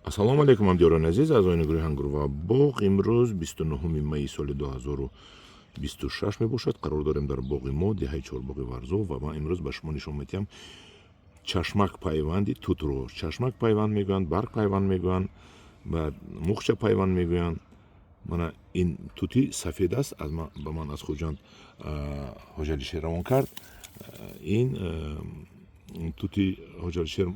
ассалому алейкум ҳамдиёрони азиз, аъзоини гурӯҳи Ҳангур ва боғ. Имрӯз 29 майи соли 2026 мебошад. Қарор дорем дар боғи мо, деҳаи Чорбоғи Варзо, ва ман имрӯз ба шумо нишон медиҳам чашмак пайванди тутро. Чашмак пайванд мегӯянд, барг пайванд мегӯянд, баъд мухча пайванд мегӯянд. Мана ин тути сафед аст, ба ман аз хуҷанд ҳоҷалишер равон кард. Ин тути ҳоҷалишер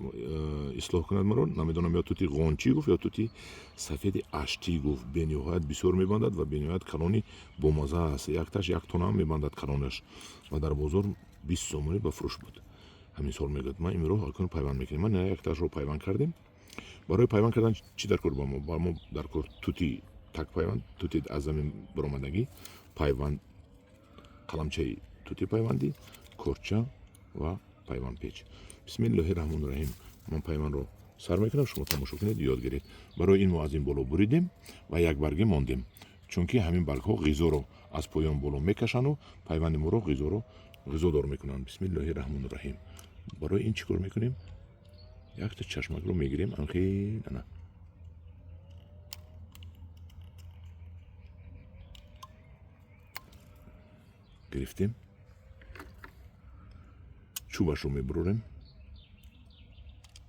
ислоҳ кунад маро, намедонам ё тути ғончӣ гуфт ё тути сафеди аштӣ гуфт. Бениҳоят бисёр мебандад ва бениҳоят калони бомаза аст. Якташ 1 тонна ҳам мебандад калонаш ва дар бозор 20 сомонӣ ба фурӯш буд. Ҳамин сол мегӯяд ман имрӯз ҳалкун пайванд мекунем. Ман якташро пайванд кардем. Барои пайванд кардан чӣ дар кор ба мо? Ба мо дар кор тути так пайванд, тути аз замин баромадагӣ пайванд, қаламчаи тути пайвандӣ, корча ва пайвандпеч. Бисмиллоҳи раҳмони раҳим. Ман пайвандро сар мекунам, шумо тамошо кунед, ёд гиред. Барои ин мо аз ин боло буридем ва як барге мондем, чунки ҳамин баргҳо ғизоро аз поён боло мекашану пайванди моро ғизодор мекунанд. Бисмиллоҳи раҳмони раҳим. Барои ин чӣ кор мекунем? Якта чашмакро мегирем, анхелана гирифтем, чӯбашро мебурорем.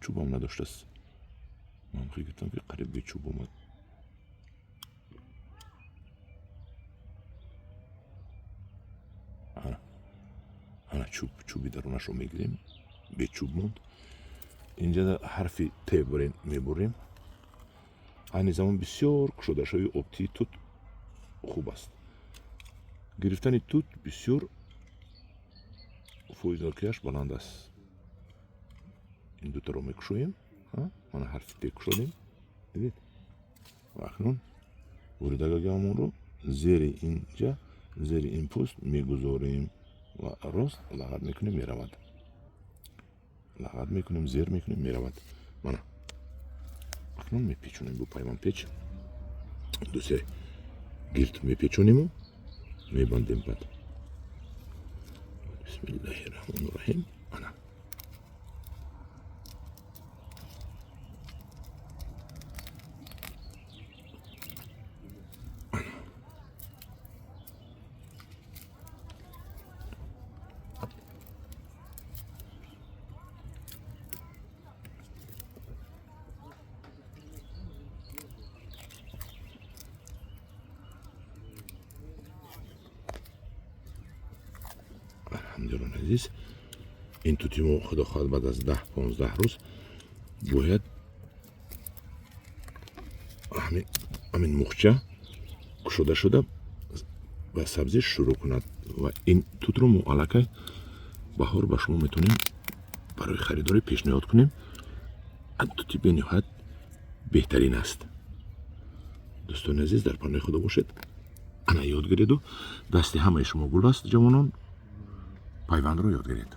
чӯбам надоштааст. Ман фикр кардам ки қариб бе чӯб омад. ана чӯби дарунашро мегирем, бе чӯб монд. инҷа ҳарфи Т мебурем. айни замон бисёр кушодашавии оптии тут хуб аст. гирифтани тут бисёр фоиздоркияш баланд аст. ин дутаро мекушоем. мана ҳарфи Т кушодем. дидед? ва акнун буридагагамонро зери инҷа, зери ин пӯст мегузорем ва рост лағат мекунем, меравад. лағат мекунем, зер мекунем, меравад. мана акнун мепечонем бо пайвандпеч. дусе гирд мепечонему, мебандем. бад бисмиллоҳи раҳмони раҳим. ана ҳамдиёрони азиз, ин тути мо худо хоҳад баъд аз 10-15 рӯз бояд ҳамин мухча кушода шуда ба сабзӣ шурӯъ кунад ва ин тутро мо аллакай баҳор ба шумо метавонем барои харидорӣ пешниҳод кунем. тути бениҳоят беҳтарин аст. дӯстони азиз, дар паноҳи худо бошед. ана ёд гиреду дасти ҳамаи шумо гул аст, ҷавонон. пайвандро ёд гиред.